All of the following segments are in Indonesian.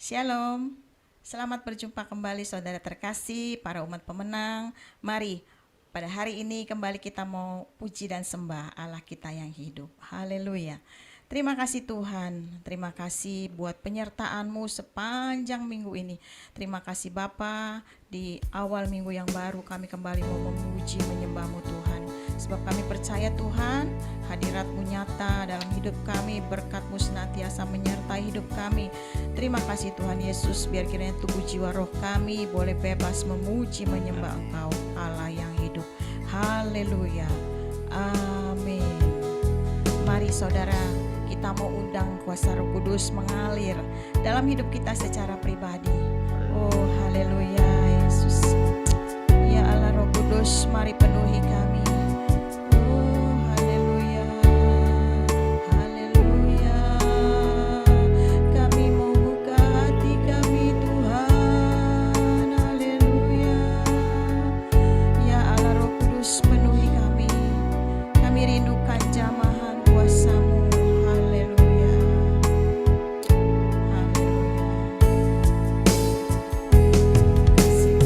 Shalom, selamat berjumpa kembali saudara terkasih, para umat pemenang. Mari, pada hari ini kembali kita mau puji dan sembah Allah kita yang hidup. Haleluya. Terima kasih Tuhan, terima kasih buat penyertaan-Mu sepanjang minggu ini. Terima kasih Bapa, di awal minggu yang baru kami kembali mau memuji menyembah-Mu Tuhan. Sebab kami percaya Tuhan, hadirat-Mu nyata dalam hidup kami, berkat-Mu senantiasa menyertai hidup kami. Terima kasih Tuhan Yesus, biar kiranya tubuh jiwa roh kami boleh bebas memuji menyembah Engkau, Allah yang hidup. Haleluya, amin. Mari saudara, kita mau undang kuasa Roh Kudus mengalir dalam hidup kita secara pribadi. Oh haleluya Yesus. Ya Allah Roh Kudus, mari penuhi kami. Oh haleluya, haleluya. Kami mau buka hati kami Tuhan. Haleluya. Ya Allah Roh Kudus, penuhi kami. Kami rindukan jamahan kuasa-Mu. Haleluya. Haleluya. Kasih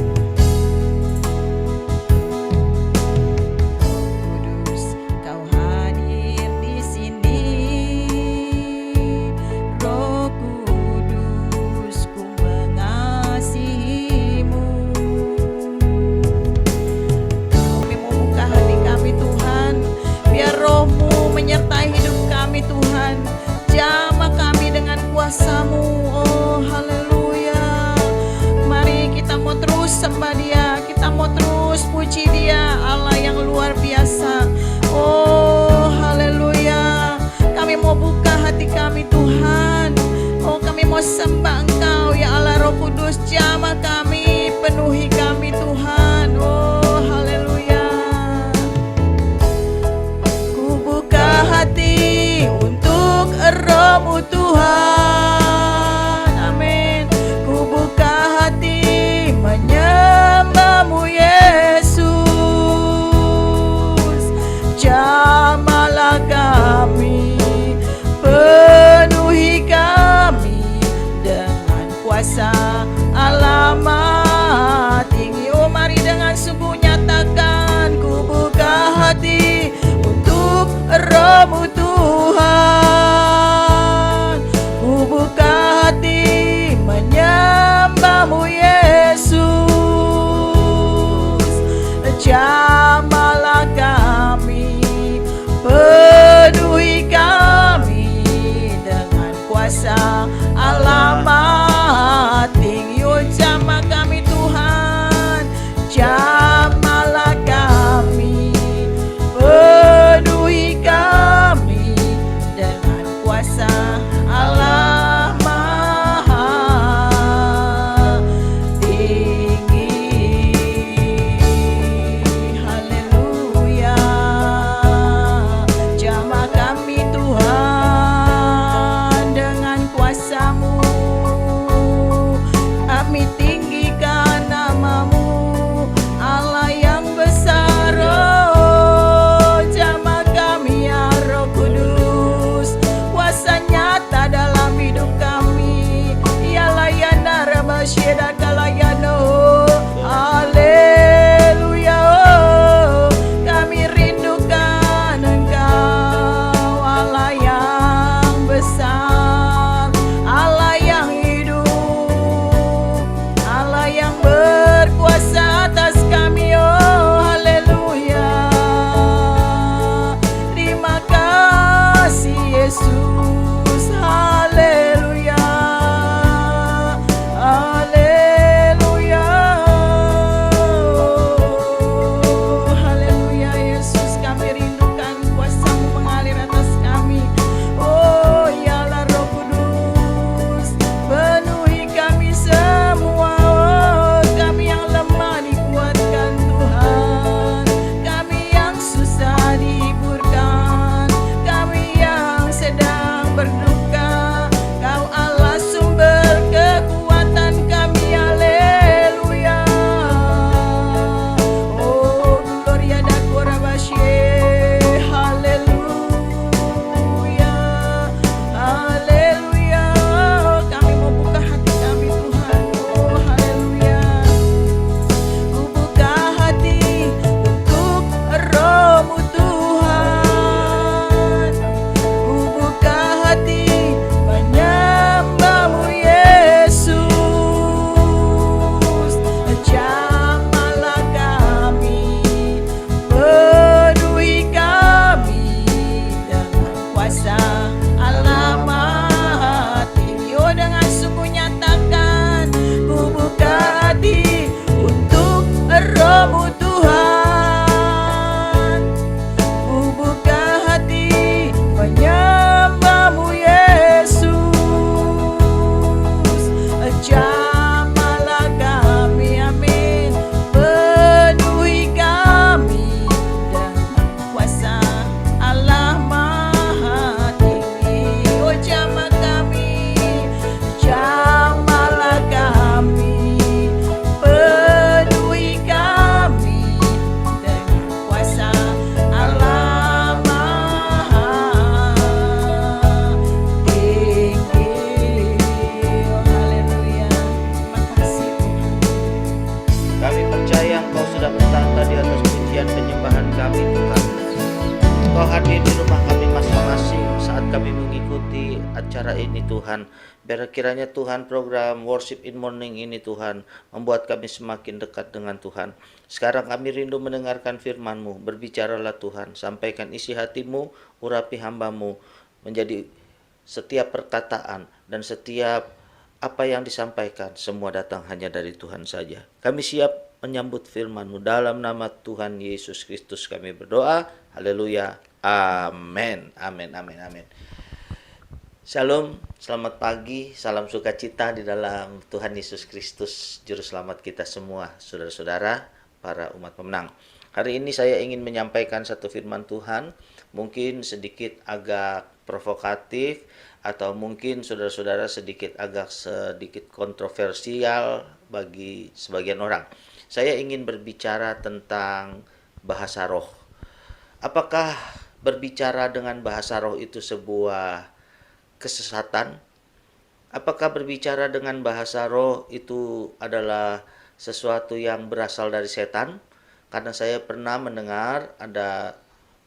Roh Kudus, Kau hadir di sini. Roh Kudus, ku mengasihi-Mu. Kami mau buka hati kami Tuhan, biar Roh-Mu menyertai hidup kami Tuhan. Jamah kami dengan kuasa-Mu. Oh haleluya. Mari kita mau terus sembah Dia, kita mau terus puji Dia, Allah yang luar biasa. Oh haleluya. Kami mau buka hati kami Tuhan. Oh kami mau sembah Engkau ya Allah Roh Kudus, jamah kami, penuhi kami Tuhan. Oh haleluya. Ku buka hati untuk Roh-Mu Tuhan. Amin. Ku buka hati menyembah-Mu Yesus. Jamahlah kami, penuhi kami dengan kuasa Allah acara ini Tuhan. Biar kiranya Tuhan program Worship in Morning ini Tuhan membuat kami semakin dekat dengan Tuhan. Sekarang kami rindu mendengarkan firman-Mu. Berbicaralah Tuhan, sampaikan isi hati-Mu, urapi hamba-Mu, menjadi setiap perkataan dan setiap apa yang disampaikan semua datang hanya dari Tuhan saja. Kami siap menyambut firman-Mu. Dalam nama Tuhan Yesus Kristus kami berdoa. Haleluya. Amin. Amin. Amin. Amin. Shalom, selamat pagi, salam sukacita di dalam Tuhan Yesus Kristus, Juru Selamat kita semua, saudara-saudara, para umat pemenang. Hari ini saya ingin menyampaikan satu firman Tuhan, mungkin sedikit agak provokatif, atau mungkin saudara-saudara sedikit kontroversial bagi sebagian orang. Saya ingin berbicara tentang bahasa roh. Apakah berbicara dengan bahasa roh itu sebuah kesesatan? Apakah berbicara dengan bahasa roh itu adalah sesuatu yang berasal dari setan? Karena saya pernah mendengar ada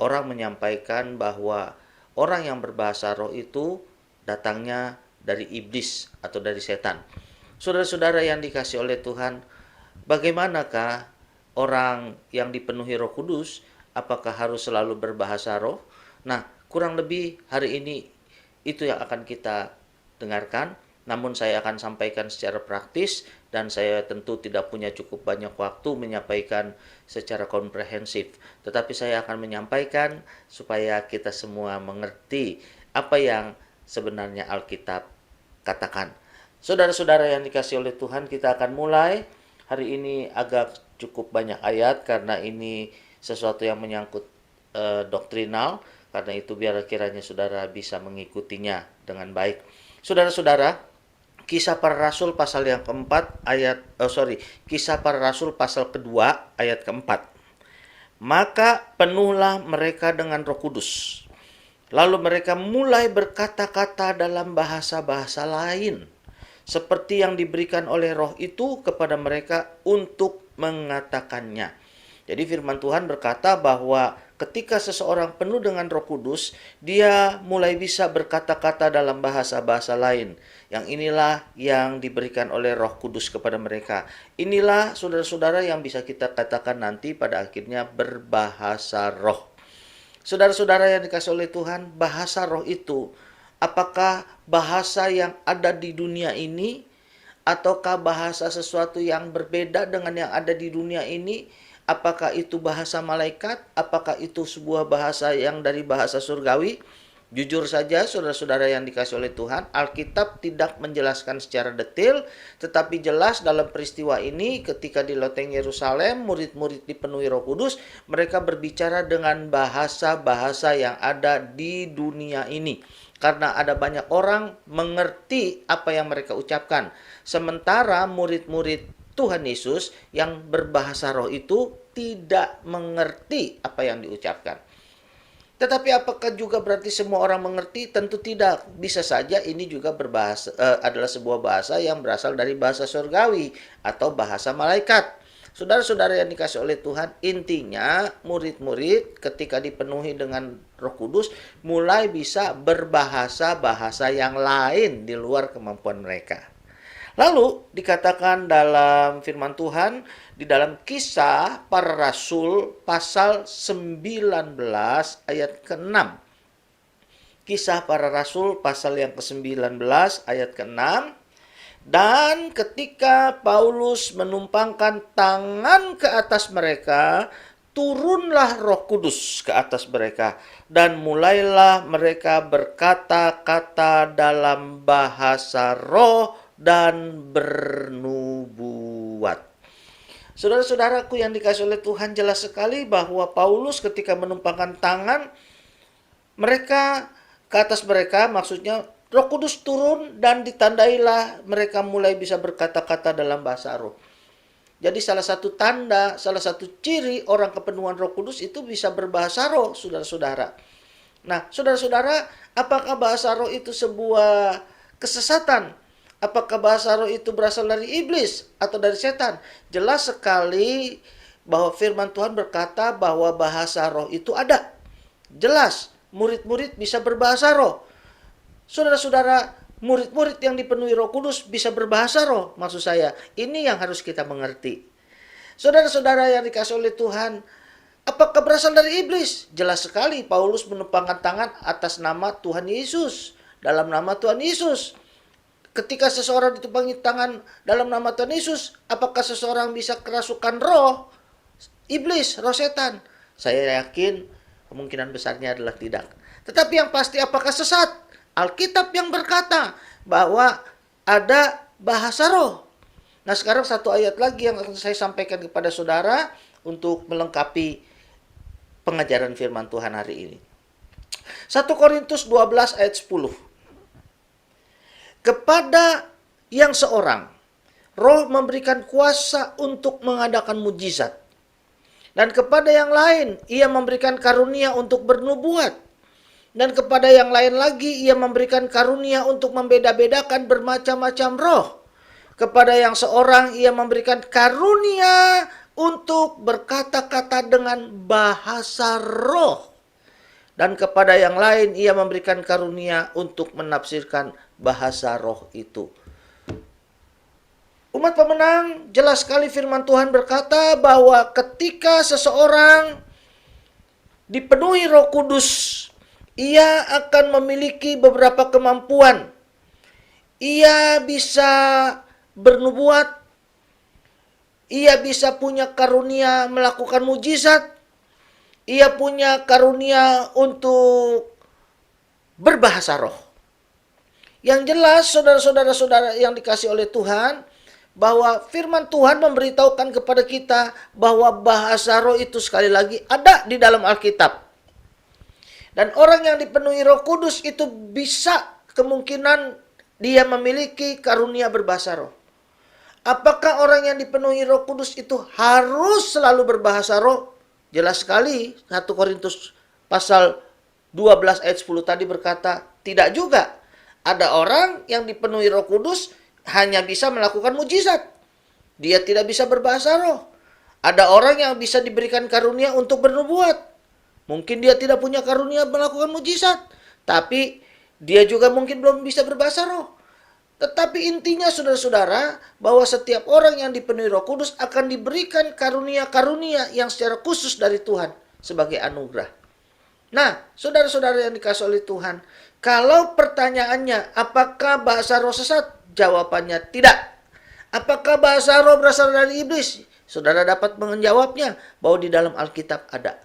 orang menyampaikan bahwa orang yang berbahasa roh itu datangnya dari iblis atau dari setan. Saudara-saudara yang dikasihi oleh Tuhan, bagaimanakah orang yang dipenuhi Roh Kudus? Apakah harus selalu berbahasa roh? Nah, kurang lebih hari ini itu yang akan kita dengarkan. Namun saya akan sampaikan secara praktis dan saya tentu tidak punya cukup banyak waktu menyampaikan secara komprehensif. Tetapi saya akan menyampaikan supaya kita semua mengerti apa yang sebenarnya Alkitab katakan. Saudara-saudara yang dikasihi oleh Tuhan, kita akan mulai. Hari ini agak cukup banyak ayat karena ini sesuatu yang menyangkut doktrinal. Karena itu biar kiranya saudara bisa mengikutinya dengan baik. Saudara-saudara, Kisah Para Rasul pasal yang keempat Kisah Para Rasul pasal kedua ayat keempat. Maka penuhlah mereka dengan Roh Kudus. Lalu mereka mulai berkata-kata dalam bahasa-bahasa lain, seperti yang diberikan oleh Roh itu kepada mereka untuk mengatakannya. Jadi firman Tuhan berkata bahwa ketika seseorang penuh dengan Roh Kudus, dia mulai bisa berkata-kata dalam bahasa-bahasa lain. Yang inilah yang diberikan oleh Roh Kudus kepada mereka. Inilah saudara-saudara yang bisa kita katakan nanti pada akhirnya berbahasa roh. Saudara-saudara yang dikasihi oleh Tuhan, bahasa roh itu apakah bahasa yang ada di dunia ini ataukah bahasa sesuatu yang berbeda dengan yang ada di dunia ini? Apakah itu bahasa malaikat? Apakah itu sebuah bahasa yang dari bahasa surgawi? Jujur saja saudara-saudara yang dikasihi oleh Tuhan, Alkitab tidak menjelaskan secara detail, tetapi jelas dalam peristiwa ini ketika di loteng Yerusalem, murid-murid dipenuhi Roh Kudus, mereka berbicara dengan bahasa-bahasa yang ada di dunia ini. Karena ada banyak orang mengerti apa yang mereka ucapkan. Sementara murid-murid Tuhan Yesus yang berbahasa roh itu tidak mengerti apa yang diucapkan. Tetapi apakah juga berarti semua orang mengerti? Tentu tidak. Bisa saja ini juga adalah sebuah bahasa yang berasal dari bahasa surgawi atau bahasa malaikat. Saudara-saudara yang dikasihi oleh Tuhan, intinya murid-murid ketika dipenuhi dengan Roh Kudus mulai bisa berbahasa-bahasa yang lain di luar kemampuan mereka. Lalu dikatakan dalam firman Tuhan di dalam Kisah Para Rasul pasal 19 ayat ke-6. Kisah Para Rasul pasal yang ke-19 ayat ke-6. Dan ketika Paulus menumpangkan tangan ke atas mereka, turunlah Roh Kudus ke atas mereka dan mulailah mereka berkata-kata dalam bahasa roh dan bernubuat. Saudara-saudaraku yang dikasihi oleh Tuhan, jelas sekali bahwa Paulus ketika menumpangkan tangan mereka ke atas mereka, maksudnya Roh Kudus turun dan ditandailah mereka mulai bisa berkata-kata dalam bahasa roh. Jadi salah satu tanda, salah satu ciri orang kepenuhan Roh Kudus itu bisa berbahasa roh, saudara-saudara. Nah, saudara-saudara, apakah bahasa roh itu sebuah kesesatan? Apakah bahasa roh itu berasal dari iblis atau dari setan? Jelas sekali bahwa firman Tuhan berkata bahwa bahasa roh itu ada. Jelas, murid-murid bisa berbahasa roh. Saudara-saudara, murid-murid yang dipenuhi Roh Kudus bisa berbahasa roh, maksud saya. Ini yang harus kita mengerti. Saudara-saudara yang dikasih oleh Tuhan, apakah berasal dari iblis? Jelas sekali Paulus menepangkan tangan atas nama Tuhan Yesus. Dalam nama Tuhan Yesus. Ketika seseorang ditupangi tangan dalam nama Tuhan Yesus, apakah seseorang bisa kerasukan roh iblis, roh setan? Saya yakin kemungkinan besarnya adalah tidak. Tetapi yang pasti apakah sesat? Alkitab yang berkata bahwa ada bahasa roh. Nah, sekarang satu ayat lagi yang akan saya sampaikan kepada saudara untuk melengkapi pengajaran firman Tuhan hari ini. 1 Korintus 12 ayat 10. Kepada yang seorang, roh memberikan kuasa untuk mengadakan mujizat. Dan kepada yang lain, ia memberikan karunia untuk bernubuat. Dan kepada yang lain lagi, ia memberikan karunia untuk membeda-bedakan bermacam-macam roh. Kepada yang seorang, ia memberikan karunia untuk berkata-kata dengan bahasa roh. Dan kepada yang lain, ia memberikan karunia untuk menafsirkan bahasa roh itu. Umat pemenang, jelas sekali firman Tuhan berkata bahwa ketika seseorang dipenuhi Roh Kudus, ia akan memiliki beberapa kemampuan. Ia bisa bernubuat, ia bisa punya karunia melakukan mujizat, ia punya karunia untuk berbahasa roh. Yang jelas, saudara-saudara yang dikasih oleh Tuhan, bahwa firman Tuhan memberitahukan kepada kita bahwa bahasa roh itu sekali lagi ada di dalam Alkitab. Dan orang yang dipenuhi Roh Kudus itu bisa kemungkinan dia memiliki karunia berbahasa roh. Apakah orang yang dipenuhi Roh Kudus itu harus selalu berbahasa roh? Jelas sekali 1 Korintus pasal 12 ayat 10 tadi berkata, tidak juga. Ada orang yang dipenuhi Roh Kudus hanya bisa melakukan mujizat. Dia tidak bisa berbahasa roh. Ada orang yang bisa diberikan karunia untuk bernubuat. Mungkin dia tidak punya karunia melakukan mujizat, tapi dia juga mungkin belum bisa berbahasa roh. Tetapi intinya saudara-saudara, bahwa setiap orang yang dipenuhi Roh Kudus akan diberikan karunia-karunia yang secara khusus dari Tuhan sebagai anugerah. Nah, saudara-saudara yang dikasih oleh Tuhan, kalau pertanyaannya apakah bahasa roh sesat? Jawabannya tidak. Apakah bahasa roh berasal dari iblis? Saudara dapat menjawabnya bahwa di dalam Alkitab ada.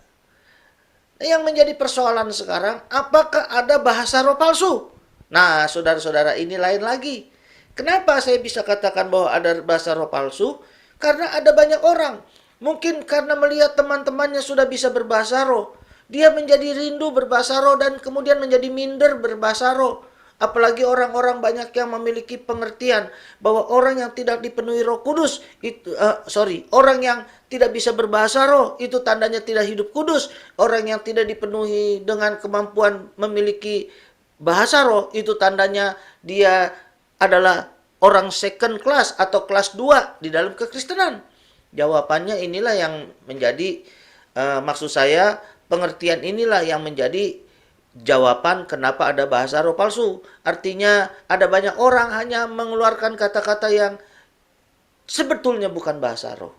Yang menjadi persoalan sekarang, apakah ada bahasa roh palsu? Nah, saudara-saudara, ini lain lagi. Kenapa saya bisa katakan bahwa ada bahasa roh palsu? Karena ada banyak orang. Mungkin karena melihat teman-temannya sudah bisa berbahasa roh, dia menjadi rindu berbahasa roh dan kemudian menjadi minder berbahasa roh. Apalagi orang-orang banyak yang memiliki pengertian bahwa orang yang tidak dipenuhi Roh Kudus itu orang yang tidak bisa berbahasa roh itu tandanya tidak hidup kudus. Orang yang tidak dipenuhi dengan kemampuan memiliki bahasa roh itu tandanya dia adalah orang second class atau kelas 2 di dalam kekristenan. Jawabannya inilah yang menjadi maksud saya, pengertian inilah yang menjadi jawaban kenapa ada bahasa roh palsu. Artinya ada banyak orang hanya mengeluarkan kata-kata yang sebetulnya bukan bahasa roh.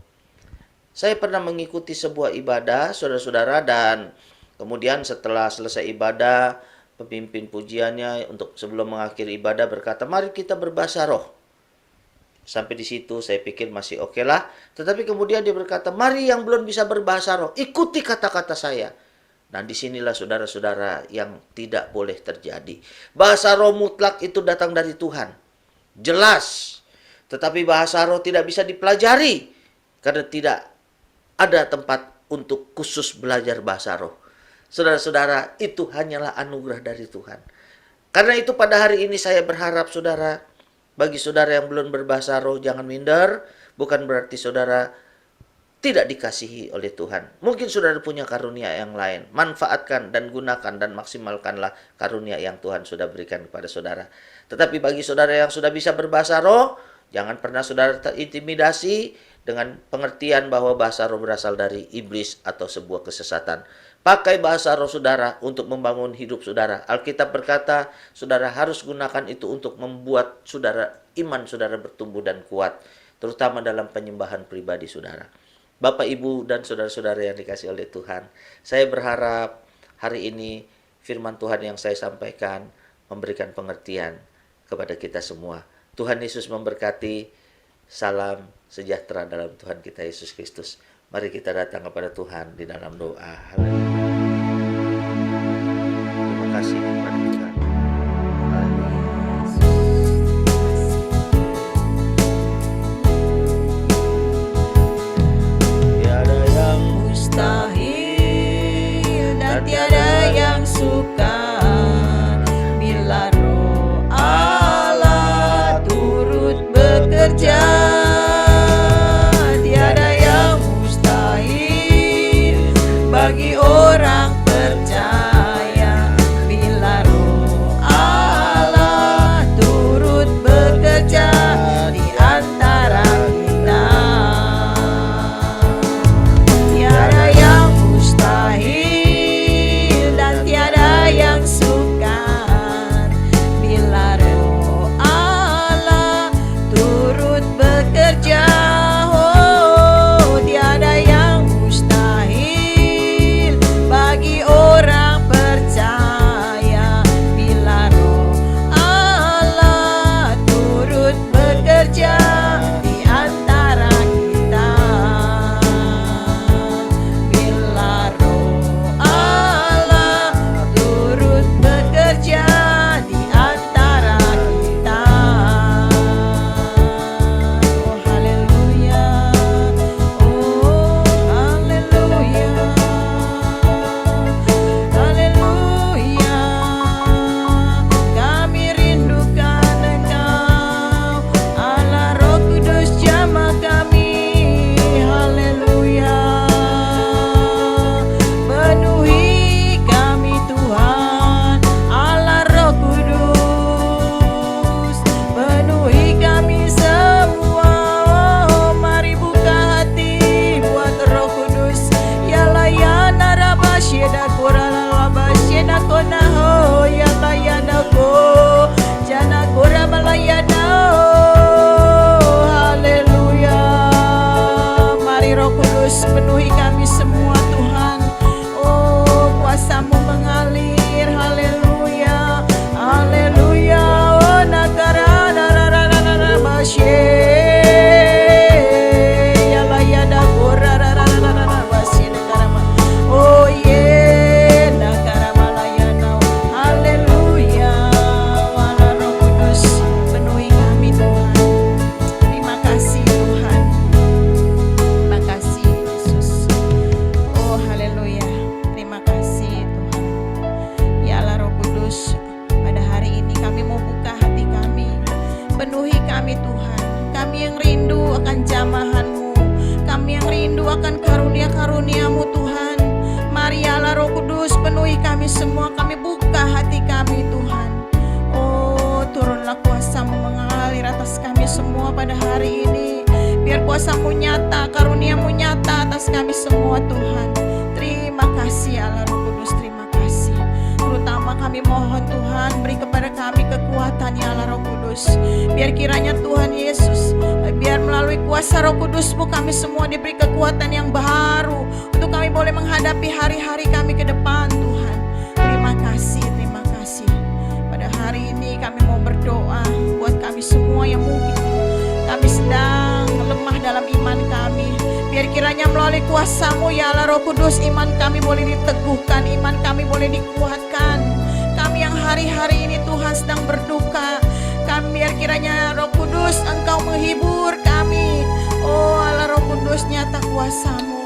Saya pernah mengikuti sebuah ibadah, saudara-saudara, dan kemudian setelah selesai ibadah, pemimpin pujiannya untuk sebelum mengakhiri ibadah berkata, mari kita berbahasa roh. Sampai di situ saya pikir masih oke lah. Tetapi kemudian dia berkata, mari yang belum bisa berbahasa roh, ikuti kata-kata saya. Nah, disinilah saudara-saudara yang tidak boleh terjadi. Bahasa roh mutlak itu datang dari Tuhan. Jelas. Tetapi bahasa roh tidak bisa dipelajari. Karena tidak ada tempat untuk khusus belajar bahasa roh. Saudara-saudara, itu hanyalah anugerah dari Tuhan. Karena itu pada hari ini saya berharap saudara, bagi saudara yang belum berbahasa roh, jangan minder. Bukan berarti saudara tidak dikasihi oleh Tuhan. Mungkin saudara punya karunia yang lain. Manfaatkan dan gunakan dan maksimalkanlah karunia yang Tuhan sudah berikan kepada saudara. Tetapi bagi saudara yang sudah bisa berbahasa roh, jangan pernah saudara terintimidasi dengan pengertian bahwa bahasa roh berasal dari iblis atau sebuah kesesatan. Pakai bahasa roh saudara untuk membangun hidup saudara. Alkitab berkata, saudara harus gunakan itu untuk membuat iman saudara bertumbuh dan kuat, terutama dalam penyembahan pribadi saudara. Bapak, Ibu, dan saudara-saudara yang dikasihi oleh Tuhan, saya berharap hari ini firman Tuhan yang saya sampaikan memberikan pengertian kepada kita semua. Tuhan Yesus memberkati. Salam sejahtera dalam Tuhan kita Yesus Kristus. Mari kita datang kepada Tuhan di dalam doa. Haleluya. Terima kasih kepada Tuhan. Tiada yang mustahil dan tiada yang sukar bila Roh Allah turut bekerja. Tiada yang mustahil bagi orang percaya bila Roh Allah turut bekerja di antara kita. Tiada yang mustahil dan tiada yang sukar bila Roh Allah turut bekerja. Oh, tiada yang mustahil bagi orang percaya bila Roh Allah turut bekerja di antara kita. Bila Roh Allah turut bekerja di antara kita. Oh haleluya, oh haleluya, haleluya. Kami rindukan Engkau, Allah Roh Kudus jamah kami. Haleluya. Penuhi kami Tuhan, Allah Roh Kudus. Penuhi kami semua. Oh, mari buka hati buat Roh Kudus. Ya layana rabasyeda korala rabasyeda konaho. Ya layana ko jana kora malayana. Oh, haleluya. Mari Roh Kudus penuhi kami semua Tuhan. Oh, kuasa-Mu mengalir. Haleluya, haleluya. Oh, nakara narararara basye. Ya layana kora narararara basye nakarama. Oh, ye nakara malayana. Haleluya. Wala Roh Kudus penuhi kami Tuhan. Terima kasih Tuhan. Terima kasih Yesus. Oh haleluya. Terima kasih Tuhan. Ya Allah Roh Kudus, pada hari ini kami mau buka hati kami. Penuhi kami Tuhan. Kami yang rindu akan jamahan-Mu. Kami yang rindu akan karunia-karunia-Mu Tuhan. Mari ya Allah Roh Kudus penuhi kami semua. Kami buka hati kami Tuhan. Oh, turunlah kuasa-Mu mengalir atas kami semua pada hari ini. Biar kuasa-Mu nyata, karunia-Mu nyata atas kami semua Tuhan. Terima kasih Allah Roh Kudus, terima kasih. Terutama kami mohon Tuhan, beri kepada kami kekuatan ya Allah Roh Kudus. Biar kiranya Tuhan Yesus, biar melalui kuasa Roh Kudus-Mu kami semua diberi kekuatan yang baru untuk kami boleh menghadapi hari-hari kami ke depan Tuhan. Terima kasih, terima kasih. Pada hari ini kami mau berdoa buat kami semua yang mungkin kami sedang lemah dalam iman kami. Biar kiranya melalui kuasa-Mu ya Allah Roh Kudus, iman kami boleh diteguhkan, iman kami boleh dikuatkan. Kami yang hari-hari ini Tuhan sedang berduka, kami biar kiranya Roh Kudus Engkau menghibur kami. Oh Allah Roh Kudus, nyata kuasa-Mu.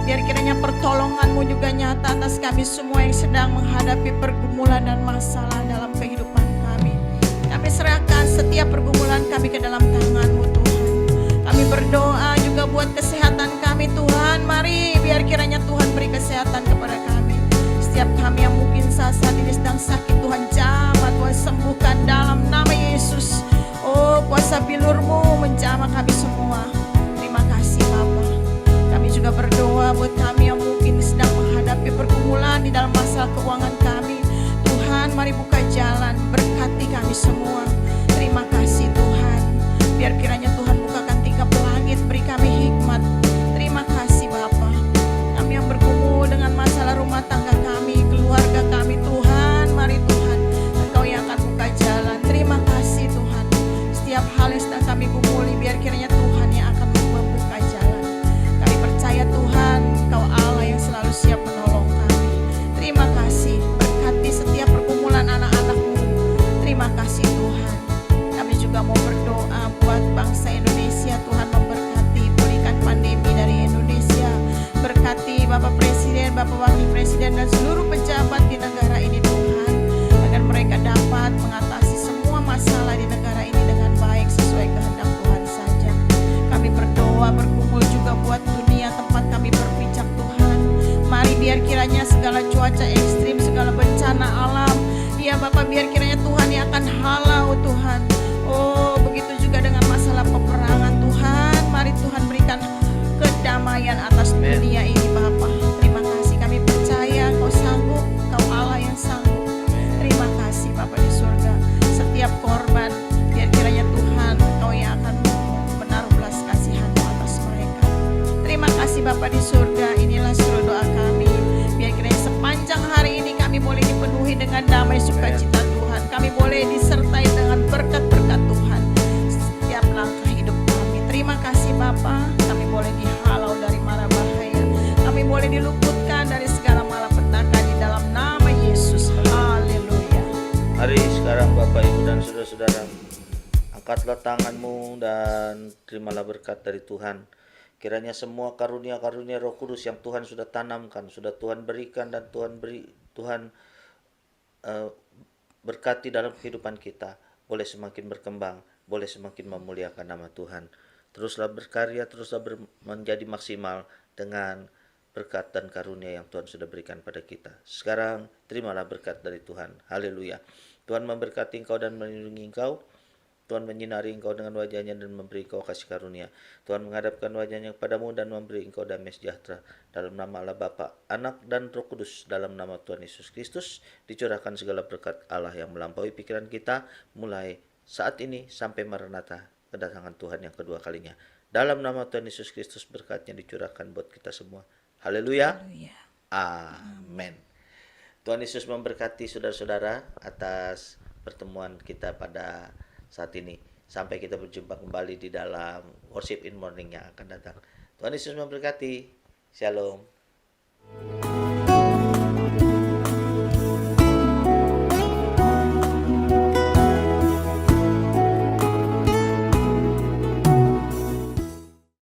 Biar kiranya pertolongan-Mu juga nyata atas kami semua yang sedang menghadapi pergumulan dan masalah dalam kehidupan kami. Kami serahkan setiap pergumulan kami ke dalam tangan-Mu Tuhan. Kami berdoa juga buat kesehatan kami Tuhan. Mari biar kiranya Tuhan beri kesehatan kepada kami. Setiap kami yang mungkin saat ini sedang sakit, Tuhan jamah, Tuhan sembuhkan dalam nama Yesus. Oh kuasa bilur-Mu menjamah kami semua. Terima kasih Bapa. Kami juga berdoa buat kami yang mungkin sedang menghadapi pergumulan membuat dunia tempat kami berpijak Tuhan. Mari biar kiranya segala cuaca ekstrim, segala bencana alam, ya Bapak, biar kiranya Tuhan yang akan halau Tuhan. Oh, begitu juga dengan masalah peperangan Tuhan. Mari Tuhan berikan kedamaian atas dunia ini Bapak. Terima kasih, kami percaya Kau sanggup, Kau Allah yang sanggup. Terima kasih Bapak di surga. Setiap korban, biar kiranya Tuhan Kau yang akan menaruh belas kasihan-Mu atas mereka. Terima kasih Bapak di surga. Inilah seluruh doa kami. Biar kiranya sepanjang hari ini kami boleh dipenuhi dengan damai sukacita Tuhan. Kami boleh disertai dengan berkat-berkat Tuhan setiap langkah hidup kami. Terima kasih Bapa, kami boleh dihalau dari mara bahaya. Kami boleh diluputkan dari segala malapetaka di dalam nama Yesus. Haleluya. Mari sekarang Bapak, Ibu, dan saudara-saudara, angkatlah tanganmu dan terimalah berkat dari Tuhan. Kiranya semua karunia-karunia Roh Kudus yang Tuhan sudah tanamkan, sudah Tuhan berikan dan Tuhan berkati dalam kehidupan kita, boleh semakin berkembang, boleh semakin memuliakan nama Tuhan. Teruslah berkarya, teruslah menjadi maksimal dengan berkat dan karunia yang Tuhan sudah berikan pada kita. Sekarang terimalah berkat dari Tuhan. Haleluya. Tuhan memberkati engkau dan melindungi engkau. Tuhan menyinari engkau dengan wajahnya dan memberi engkau kasih karunia. Tuhan menghadapkan wajahnya kepadamu dan memberi engkau damai sejahtera. Dalam nama Allah Bapa, Anak, dan Roh Kudus, dalam nama Tuhan Yesus Kristus, dicurahkan segala berkat Allah yang melampaui pikiran kita, mulai saat ini sampai Maranatha, kedatangan Tuhan yang kedua kalinya. Dalam nama Tuhan Yesus Kristus, berkatnya dicurahkan buat kita semua. Haleluya. Haleluya. Amin. Tuhan Yesus memberkati saudara-saudara atas pertemuan kita pada saat ini. Sampai kita berjumpa kembali di dalam Worship in Morning yang akan datang. Tuhan Yesus memberkati. Shalom.